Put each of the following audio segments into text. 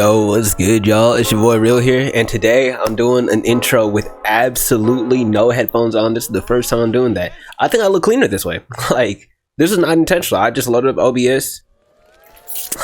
Yo, what's good, y'all? It's your boy Real here, and today I'm doing an intro with absolutely no headphones on. This is the first time I'm doing that. I think I look cleaner this way. Like, this is not intentional. I just loaded up OBS.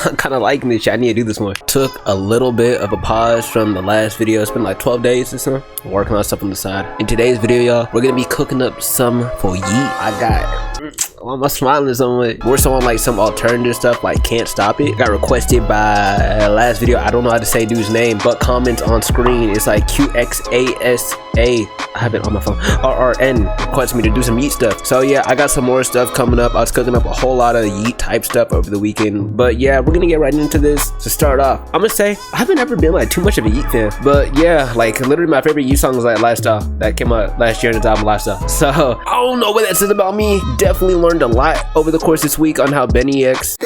I'm kind of liking this shit. I need to do this more. Took a little bit of a pause from the last video. It's been like 12 days or so. Working on stuff on the side. In today's video, y'all, we're gonna be cooking up some for Yeat. I got, why am I smiling so much? We're on like some alternative stuff like Can't Stop It. Got requested by last video. I don't know how to say dude's name, but comments on screen. It's like QXASA. I have it on my phone. RRN requested me to do some Yeat stuff. So yeah, I got some more stuff coming up. I was cooking up a whole lot of Yeat type stuff over the weekend. But yeah, we're gonna get right into this. To start off, I'm gonna say I haven't ever been like too much of a Yeat fan, but yeah, like literally my favorite Yeat song is like Lifestyle, that came out last year in his album Lifestyle. So I don't know what that says about me. Definitely learned a lot over the course this week on how bnyx.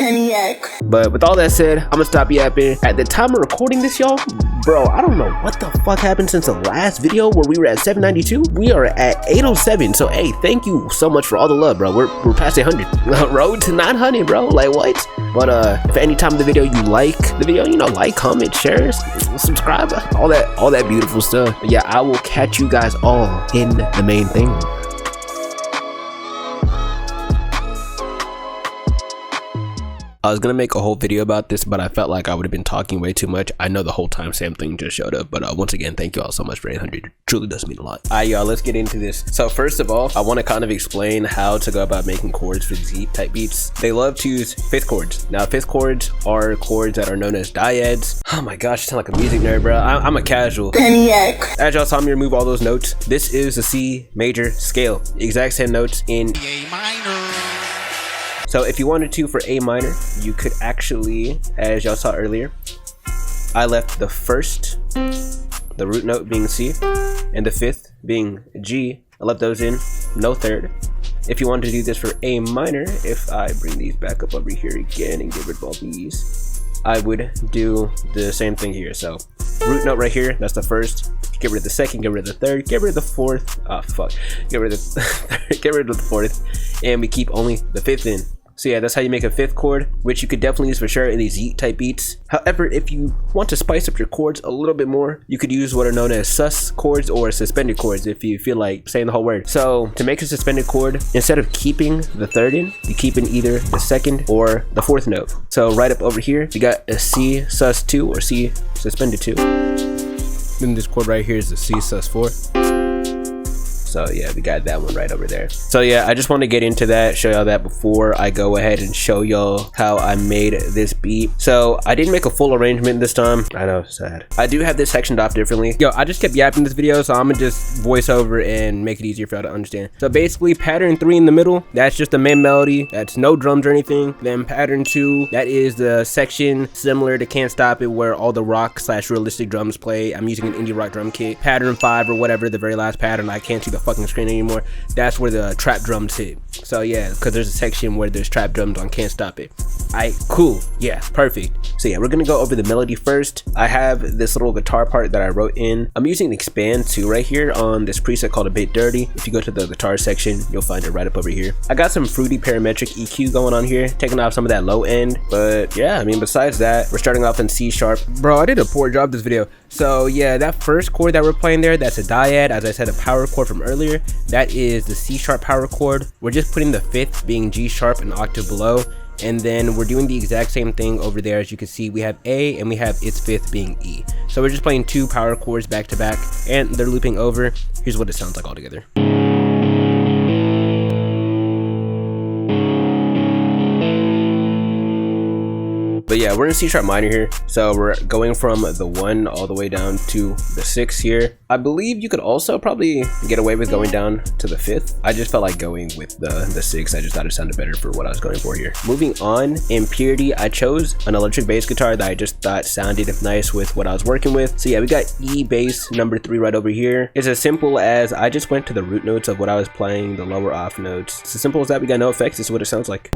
But with all that said, I'm gonna stop yapping. At the time of recording this, y'all, bro, I don't know what the fuck happened since the last video where we were at 792. We are at 807. So hey, thank you so much for all the love, bro. We're past 800. Road to 900, bro. Like what? But if any time of the video you like the video, you know, like, comment, share, subscribe, all that beautiful stuff. But yeah, I will catch you guys all in the main thing. I was gonna make a whole video about this, but I felt like I would have been talking way too much. I know the whole time same thing just showed up, but once again, thank you all so much for 800. It truly does mean a lot. Alright, y'all, let's get into this. So first of all, I want to kind of explain how to go about making chords for these Yeat type beats. They love to use fifth chords. Now, fifth chords are chords that are known as dyads. Oh my gosh, I sound like a music nerd, bro. I'm a casual. As y'all saw me remove all those notes, this is a C major scale. Exact same notes in A minor. So if you wanted to for A minor, you could actually, as y'all saw earlier, I left the first, the root note being C, and the fifth being G. I left those in, no third. If you wanted to do this for A minor, if I bring these back up over here again and get rid of all these, I would do the same thing here. So root note right here, that's the first. Get rid of the second, get rid of the third, get rid of the fourth. Oh fuck, get rid of the third, get rid of the fourth, and we keep only the fifth in. So yeah, that's how you make a fifth chord, which you could definitely use for sure in these Yeat type beats. However, if you want to spice up your chords a little bit more, you could use what are known as sus chords or suspended chords if you feel like saying the whole word. So to make a suspended chord, instead of keeping the third in, you keep in either the second or the fourth note. So right up over here, you got a C sus 2 or C suspended 2. Then this chord right here is a C sus 4. So yeah, we got that one right over there. So yeah, I just want to get into that, show y'all that before I go ahead and show y'all how I made this beat. So I didn't make a full arrangement this time. I know, sad. I do have this sectioned off differently. Yo, I just kept yapping this video, so I'm gonna just voice over and make it easier for y'all to understand. So basically, pattern 3 in the middle, that's just the main melody. That's no drums or anything. Then pattern 2, that is the section similar to Can't Stop It, where all the rock / realistic drums play. I'm using an indie rock drum kit. Pattern 5 or whatever, the very last pattern, I can't see the fucking screen anymore. That's where the trap drums hit. So yeah, because there's a section where there's trap drums on Can't Stop It. Alright, cool. Yeah, perfect. So yeah, we're gonna go over the melody first. I have this little guitar part that I wrote in. I'm using Xpand 2 right here on this preset called A Bit Dirty. If you go to the guitar section, you'll find it right up over here. I got some fruity parametric EQ going on here, taking off some of that low end. But yeah, I mean, besides that, we're starting off in C sharp. Bro, I did a poor job this video. So yeah, that first chord that we're playing there, that's a dyad. As I said, a power chord from earlier. That is the C sharp power chord. We're just putting the fifth being G sharp an octave below. And then we're doing the exact same thing over there. As you can see, we have A and we have its fifth being E. So we're just playing 2 power chords back to back and they're looping over. Here's what it sounds like all together. But yeah, we're in C sharp minor here. So we're going from the 1 all the way down to the 6 here. I believe you could also probably get away with going down to the 5th. I just felt like going with the 6. I just thought it sounded better for what I was going for here. Moving on, in purity, I chose an electric bass guitar that I just thought sounded nice with what I was working with. So yeah, we got E bass number 3 right over here. It's as simple as I just went to the root notes of what I was playing, the lower off notes. It's as simple as that. We got no effects. This is what it sounds like.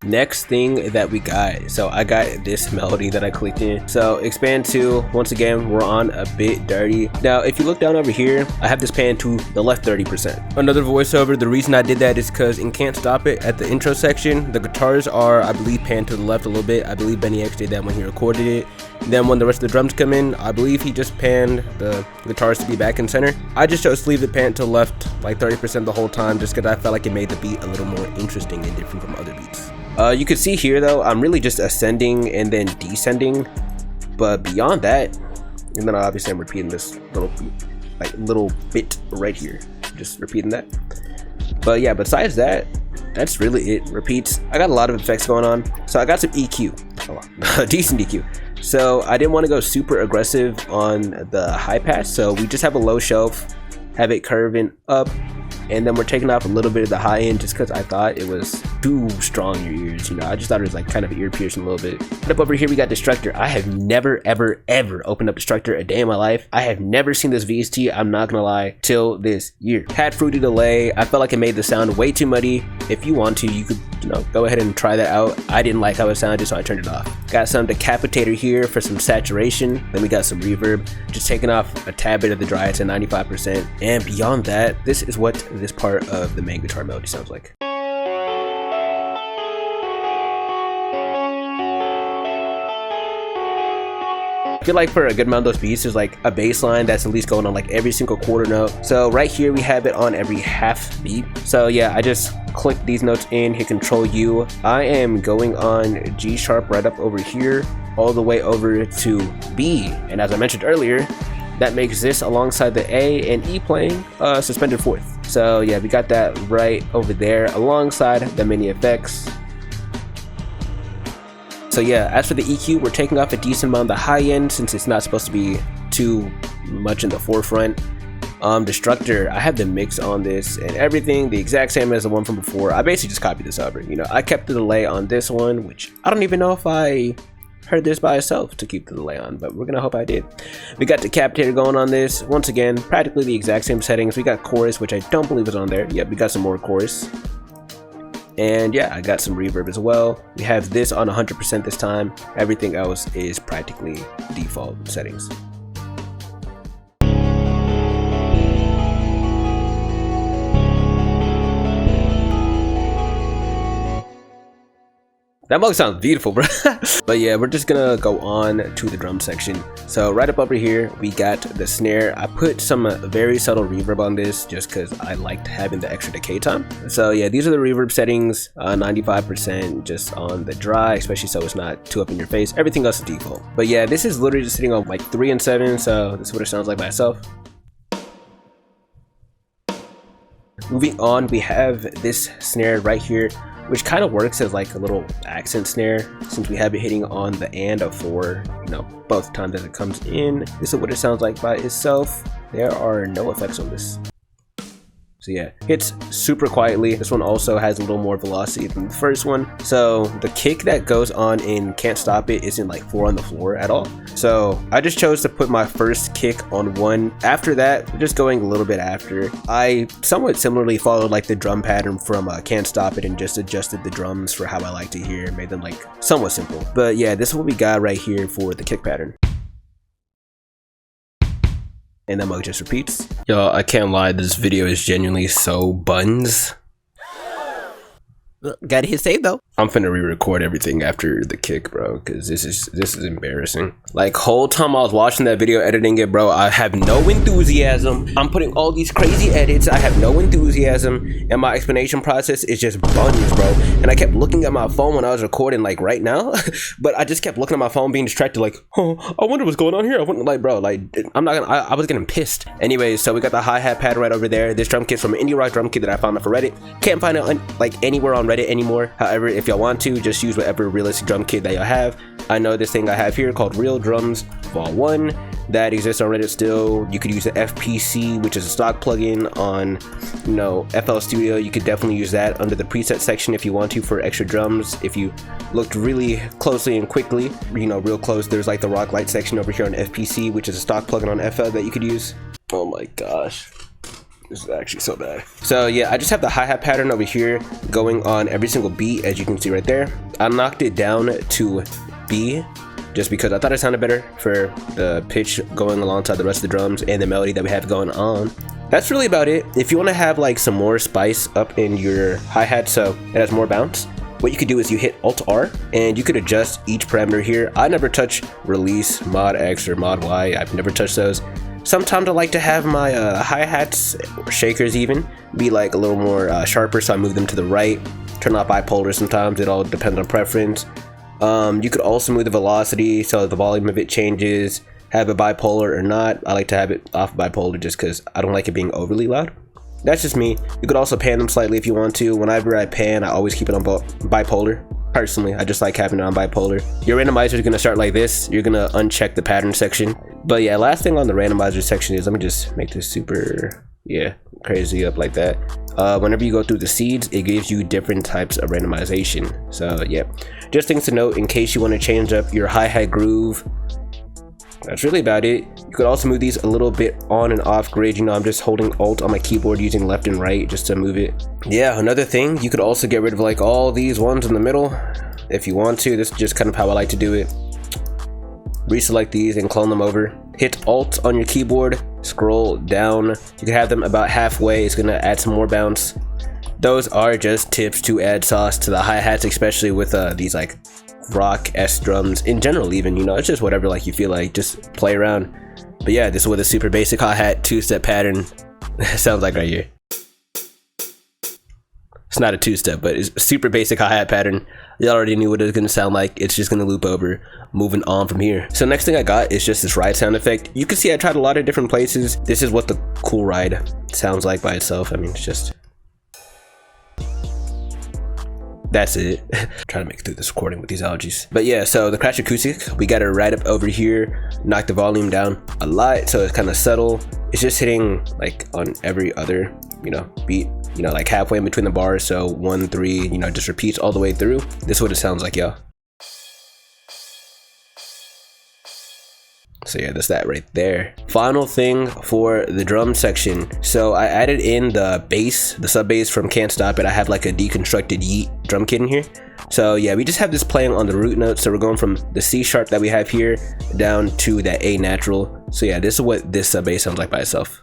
Next thing that we got, so I got this melody that I clicked in. So Xpand 2, once again, we're on a bit dirty. Now, if you look down over here, I have this pan to the left 30%. Another voiceover, the reason I did that is because in Can't Stop It, at the intro section, the guitars are, I believe, panned to the left a little bit. I believe bnyx did that when he recorded it. Then when the rest of the drums come in, I believe he just panned the guitars to be back in center. I just chose to leave it panned to the left like 30% the whole time, just because I felt like it made the beat a little more interesting and different from other beats. You can see here though, I'm really just ascending and then descending, but beyond that, and then obviously I'm repeating this little bit right here, just repeating that. But yeah, besides that, that's really it. Repeats. I got a lot of effects going on, so I got some EQ, a decent EQ. So I didn't want to go super aggressive on the high pass, so we just have a low shelf, have it curving up, and then we're taking off a little bit of the high end just because I thought it was too strong in your ears. You know, I just thought it was like kind of ear piercing a little bit. Up over here we got Destructor. I have never ever opened up Destructor a day in my life. I have never seen this VST, I'm not gonna lie, till this year. Had fruity delay. I felt like it made the sound way too muddy. If you want to, you could, you know, go ahead and try that out. I didn't like how it sounded, so I turned it off. Got some Decapitator here for some saturation. Then we got some reverb, just taking off a tad bit of the dry to 95%. And beyond that, this is what this part of the main guitar melody sounds like. I feel like for a good amount of those beats, there's like a bass line that's at least going on like every single quarter note. So right here we have it on every half beat. So yeah, I just click these notes in, hit Control U. I am going on G sharp right up over here, all the way over to B. And as I mentioned earlier, that makes this alongside the A and E playing suspended fourth. So yeah, we got that right over there alongside the mini effects. So yeah, as for the EQ, we're taking off a decent amount of the high end since it's not supposed to be too much in the forefront. Destructor, I have the mix on this and everything the exact same as the one from before. I basically just copied this over. You know, I kept the delay on this one, which I don't even know if I heard this by itself to keep the delay on, but we're gonna hope I did. We got Decapitator going on this. Once again, practically the exact same settings. We got chorus, which I don't believe is on there. Yep, we got some more chorus. And yeah, I got some reverb as well. We have this on 100% this time. Everything else is practically default settings. That mug sounds beautiful, bro. But yeah, we're just gonna go on to the drum section. So right up over here, we got the snare. I put some very subtle reverb on this just because I liked having the extra decay time. So yeah, these are the reverb settings, 95% just on the dry, especially so it's not too up in your face. Everything else is default. But yeah, this is literally just sitting on like 3 and 7, so this is what it sounds like by itself. Moving on, we have this snare right here, which kind of works as like a little accent snare since we have it hitting on the and of 4, you know, both times as it comes in. This is what it sounds like by itself. There are no effects on this. So yeah, hits super quietly. This one also has a little more velocity than the first one. So the kick that goes on in Can't Stop It isn't like 4 on the floor at all. So I just chose to put my first kick on 1. After that, just going a little bit after. I somewhat similarly followed like the drum pattern from Can't Stop It and just adjusted the drums for how I like to hear, made them like somewhat simple. But yeah, this is what we got right here for the kick pattern. And that mug just repeats. Y'all, I can't lie, this video is genuinely so buns. Gotta hit save though. I'm finna re-record everything after the kick, bro, because this is embarrassing. Like, whole time I was watching that video, editing it, bro, I have no enthusiasm. I'm putting all these crazy edits. I have no enthusiasm, and my explanation process is just buns, bro. And I kept looking at my phone when I was recording, like right now, but I just kept looking at my phone, being distracted, like, oh, I wonder what's going on here. I wouldn't, like, bro, like, I'm not gonna. I was getting pissed. Anyways, so we got the hi-hat pattern right over there. This drum kit's from an indie rock drum kit that I found off of Reddit. Can't find it like anywhere on Reddit anymore. However, if y'all want to, just use whatever realistic drum kit that y'all have. I know this thing I have here called Real Drums Vol 1 that exists on Reddit still. You could use the FPC, which is a stock plugin on, you know, FL Studio. You could definitely use that under the preset section if you want to for extra drums. If you looked really closely and quickly, you know, real close, there's like the Rock Light section over here on FPC, which is a stock plugin on FL that you could use. Oh my gosh. This is actually so bad. So yeah, I just have the hi-hat pattern over here going on every single beat, as you can see right there. I knocked it down to B just because I thought it sounded better for the pitch going alongside the rest of the drums and the melody that we have going on. That's really about it. If you want to have like some more spice up in your hi-hat so it has more bounce, what you could do is you hit Alt R and you could adjust each parameter here. I never touch release, mod X or mod Y. I've never touched those. Sometimes I like to have my hi-hats, or shakers even, be like a little more sharper, so I move them to the right, turn off bipolar sometimes, it all depends on preference. You could also move the velocity, so the volume of it changes, have it bipolar or not. I like to have it off bipolar just because I don't like it being overly loud. That's just me. You could also pan them slightly if you want to. Whenever I pan, I always keep it on bipolar. Personally, I just like having it on bipolar. Your randomizer is going to start like this. You're going to uncheck the pattern section. But yeah, last thing on the randomizer section is, let me just make this super, yeah, crazy up like that. Whenever you go through the seeds, it gives you different types of randomization. So yeah, just things to note in case you want to change up your hi-hat groove. That's really about it. You could also move these a little bit on and off grid. You know, I'm just holding Alt on my keyboard using left and right just to move it. Yeah, another thing, you could also get rid of like all these ones in the middle if you want to. This is just kind of how I like to do it. Reselect these and clone them over. Hit Alt on your keyboard, scroll down. You can have them about halfway. It's gonna add some more bounce. Those are just tips to add sauce to the hi-hats, especially with these like rock S drums in general. Even, you know, it's just whatever like you feel like, just play around. But yeah, this is what a super basic hi-hat two-step pattern sounds like right here. It's not a two-step, but it's a super basic hi-hat pattern. You already knew what it was gonna sound like. It's just gonna loop over, moving on from here. So next thing I got is just this ride sound effect. You can see I tried a lot of different places. This is what the cool ride sounds like by itself. I mean, it's just, that's it. Trying to make it through this recording with these allergies. But yeah, so the crash acoustic, we got it right up over here, knock the volume down a lot so it's kind of subtle. It's just hitting like on every other, you know, beat, you know, like halfway in between the bars. So 1, 3, you know, just repeats all the way through. This is what it sounds like, y'all. So yeah, that's that right there. Final thing for the drum section. So I added in the bass, the sub bass from Can't Stop It. I have like a deconstructed Yeat drum kit in here. So yeah, we just have this playing on the root note. So we're going from the C sharp that we have here down to that A natural. So yeah, this is what this sub bass sounds like by itself.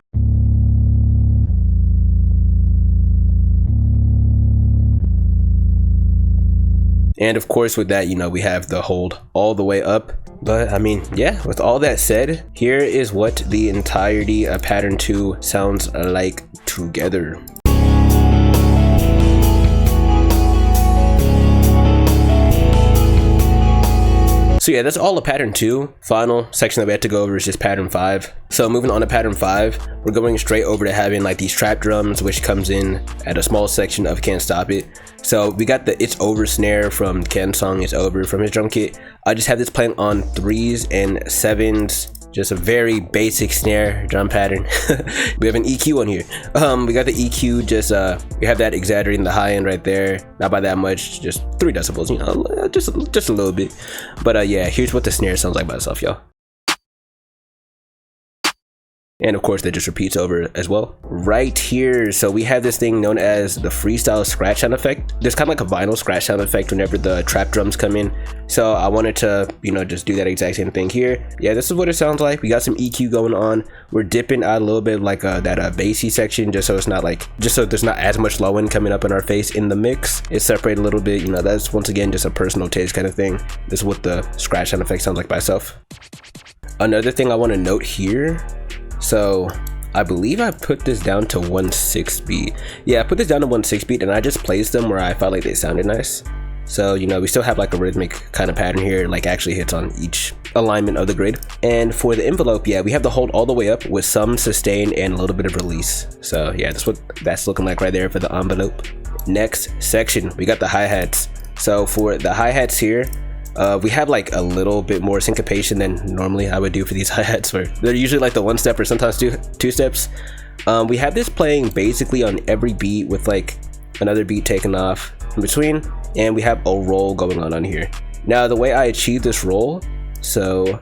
And of course with that, you know, we have the hold all the way up. But I mean, yeah, with all that said, here is what the entirety of pattern 2 sounds like together. So yeah, that's all of pattern 2. Final section that we have to go over is just pattern 5. So moving on to pattern 5, we're going straight over to having like these trap drums, which comes in at a small section of Can't Stop It. So we got the It's Over snare from Ken's song It's Over from his drum kit. I just have this playing on 3s and 7s. Just a very basic snare drum pattern. We have an EQ on here. We got the EQ, just we have that exaggerating the high end right there. Not by that much, just 3 decibels, you know, just a little bit. But yeah, here's what the snare sounds like by itself, y'all. And of course that just repeats over as well. Right here, so we have this thing known as the freestyle scratch sound effect. There's kind of like a vinyl scratch sound effect whenever the trap drums come in. So I wanted to, you know, just do that exact same thing here. Yeah, this is what it sounds like. We got some EQ going on. We're dipping out a little bit like that bassy section, just so it's not like, just so there's not as much low end coming up in our face in the mix. It's separated a little bit, you know, that's once again just a personal taste kind of thing. This is what the scratch sound effect sounds like by itself. Another thing I want to note here, so I believe I put this down to 1/6 beat. Yeah, I put this down to 1/6 beat and I just placed them where I felt like they sounded nice. So, you know, we still have like a rhythmic kind of pattern here, like actually hits on each alignment of the grid. And for the envelope, yeah, we have the hold all the way up with some sustain and a little bit of release. So yeah, that's what that's looking like right there for the envelope. Next section, we got the hi-hats. So for the hi-hats here, we have like a little bit more syncopation than normally I would do for these hi-hats, where they're usually like the 1 step or sometimes two steps. We have this playing basically on every beat with like another beat taken off in between, and we have a roll going on here. Now the way I achieve this roll, so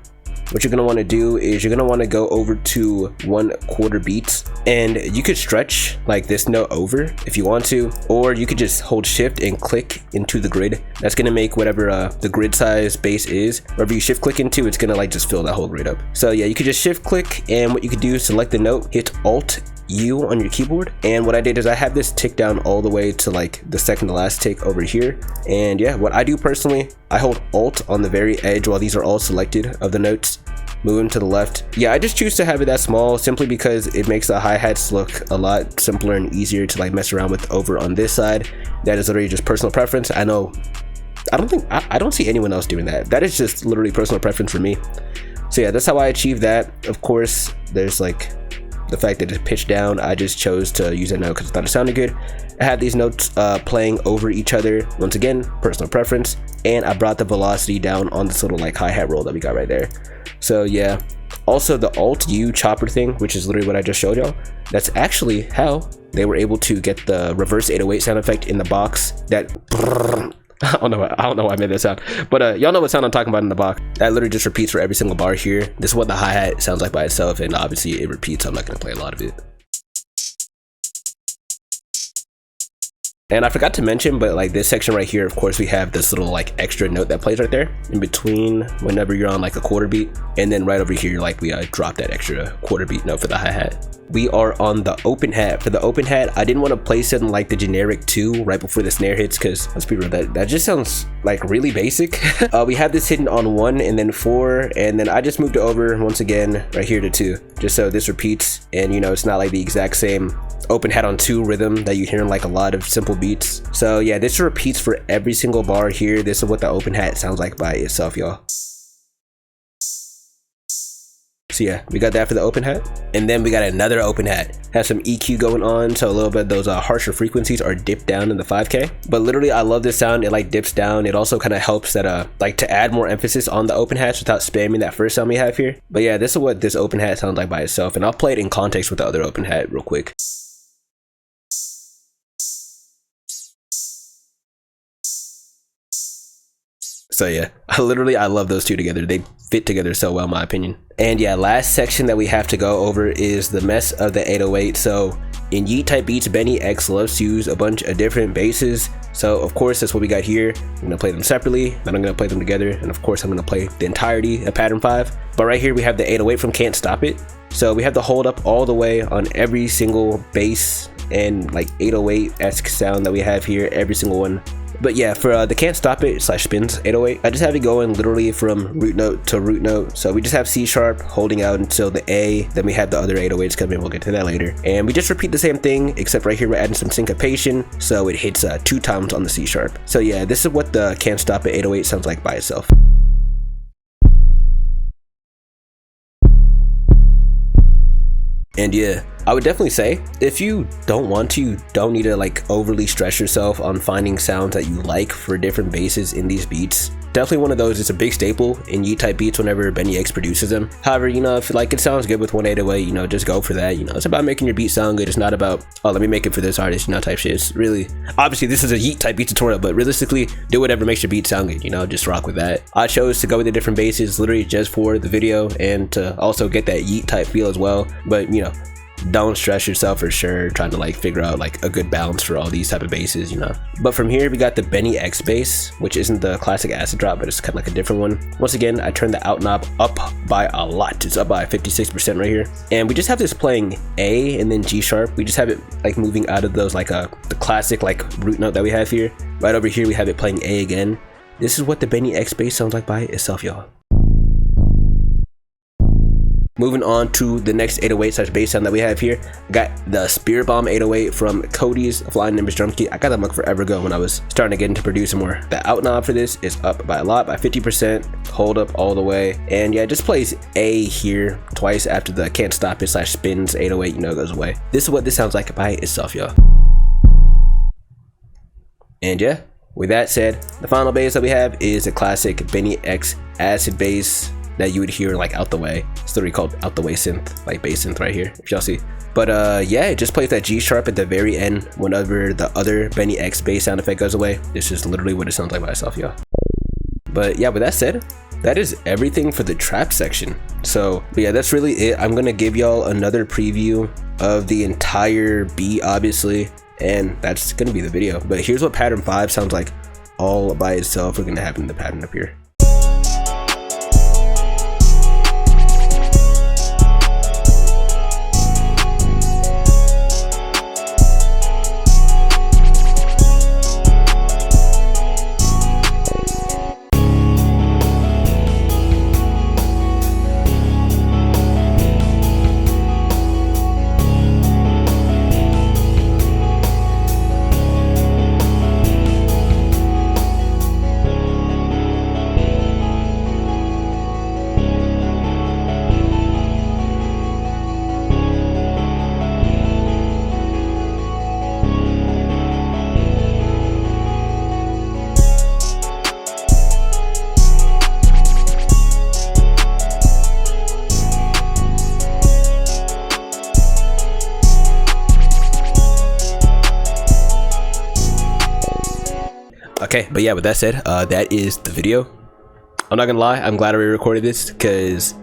what you're gonna want to do is you're gonna want to go over to 1/4 beats, and you could stretch like this note over if you want to, or you could just hold shift and click into the grid. That's gonna make whatever the grid size bass is, wherever you shift click into, it's gonna like just fill that whole grid up. So yeah, you could just shift click, and what you could do is select the note, hit Alt U on your keyboard, and what I did is I have this tick down all the way to like the second to last tick over here. And yeah, what I do personally, I hold Alt on the very edge while these are all selected of the notes, move them to the left. Yeah, I just choose to have it that small simply because it makes the hi-hats look a lot simpler and easier to like mess around with over on this side. That is literally just personal preference. I know I don't see anyone else doing that. That is just literally personal preference for me. So yeah, that's how I achieve that. Of course, there's like the fact that it's pitched down. I just chose to use that note because I thought it sounded good. I had these notes playing over each other. Once again, personal preference. And I brought the velocity down on this little like hi-hat roll that we got right there. So yeah, also the Alt U chopper thing, which is literally what I just showed y'all, that's actually how they were able to get the reverse 808 sound effect in the box. That I don't know why I made that sound, but y'all know what sound I'm talking about in the box. That literally just repeats for every single bar here. This is what the hi-hat sounds like by itself, and obviously it repeats, so I'm not going to play a lot of it. And I forgot to mention, but like this section right here, of course, we have this little like extra note that plays right there in between whenever you're on like a 1/4 beat, and then right over here, like we drop that extra 1/4 beat note for the hi-hat. We are on the open hat. For the open hat, I didn't want to place it in like the generic 2 right before the snare hits, because let's be real, that just sounds like really basic. We have this hidden on 1 and then 4, and then I just moved it over once again right here to 2, just so this repeats, and you know, it's not like the exact same open hat on 2 rhythm that you hear in like a lot of simple beats. So yeah, this repeats for every single bar here. This is what the open hat sounds like by itself, y'all. So yeah, we got that for the open hat, and then we got another open hat. Has some EQ going on, so a little bit of those harsher frequencies are dipped down in the 5K. But literally, I love this sound. It like dips down. It also kind of helps that like to add more emphasis on the open hats without spamming that first sound we have here. But yeah, this is what this open hat sounds like by itself, and I'll play it in context with the other open hat real quick. So yeah, I love those two together. They fit together so well in my opinion. And yeah, last section that we have to go over is the mess of the 808. So in Yeat type beats, bnyx loves to use a bunch of different basses. So of course, that's what we got here. I'm gonna play them separately, then I'm gonna play them together, and of course I'm gonna play the entirety of pattern 5. But right here we have the 808 from Can't Stop It. So we have the hold up all the way on every single bass and like 808-esque sound that we have here, every single one. But yeah, for the Can't Stop It / Spins 808, I just have it going literally from root note to root note. So we just have C sharp holding out until the A, then we have the other 808s come in, we'll get to that later. And we just repeat the same thing, except right here we're adding some syncopation, so it hits 2 times on the C sharp. So yeah, this is what the Can't Stop It 808 sounds like by itself. And yeah, I would definitely say if you don't want to, you don't need to like overly stress yourself on finding sounds that you like for different basses in these beats. Definitely one of those is a big staple in Yeat type beats whenever bnyx produces them. However, you know, if like it sounds good with one 808, you know, just go for that. You know, it's about making your beat sound good. It's not about, oh, let me make it for this artist, you know, type shit. It's really, obviously this is a Yeat type beat tutorial, but realistically, do whatever makes your beat sound good, you know, just rock with that. I chose to go with the different basses literally just for the video and to also get that Yeat type feel as well. But you know, don't stress yourself for sure trying to like figure out like a good balance for all these type of basses, you know. But from here we got the bnyx bass, which isn't the classic acid drop, but it's kind of like a different one. Once again, I turned the out knob up by a lot. It's up by 56% right here, and we just have this playing A and then G sharp. We just have it like moving out of those like the classic like root note that we have here. Right over here we have it playing A again. This is what the bnyx bass sounds like by itself, y'all. Moving on to the next 808 / bass sound that we have here, I got the Spirit Bomb 808 from Cody's Flying Nimbus drum kit. I got that mug forever ago when I was starting to get into producing more. The out knob for this is up by a lot, by 50%, hold up all the way, and yeah, it just plays A here twice after the Can't Stop It / Spins 808, you know, goes away. This is what this sounds like by itself, y'all. And yeah, with that said, the final bass that we have is a classic bnyx acid bass that you would hear like out the way. It's literally called out the way synth, like bass synth right here, if y'all see. But yeah, it just plays that G sharp at the very end whenever the other bnyx bass sound effect goes away. This is literally what it sounds like by itself, y'all. But yeah, with that said, that is everything for the trap section. So but yeah, that's really it. I'm gonna give y'all another preview of the entire beat, obviously, and that's gonna be the video. But here's what pattern 5 sounds like all by itself. We're gonna have in the pattern up here. Okay, but yeah, with that said, that is the video. I'm not gonna lie, I'm glad I recorded this, because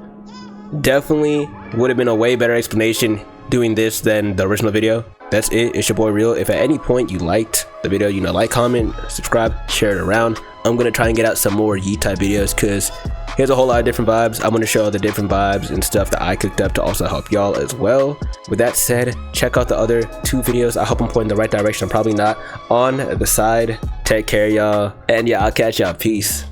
definitely would have been a way better explanation doing this than the original video. That's it. It's your boy Real. If at any point you liked the video, you know, like, comment, subscribe, share it around. I'm gonna try and get out some more Yeat type videos, because here's a whole lot of different vibes. I'm gonna show all the different vibes and stuff that I cooked up to also help y'all as well. With that said, check out the other 2 videos. I hope I'm pointing in the right direction. I'm probably not. On the side. Take care, y'all, and yeah, I'll catch y'all. Peace.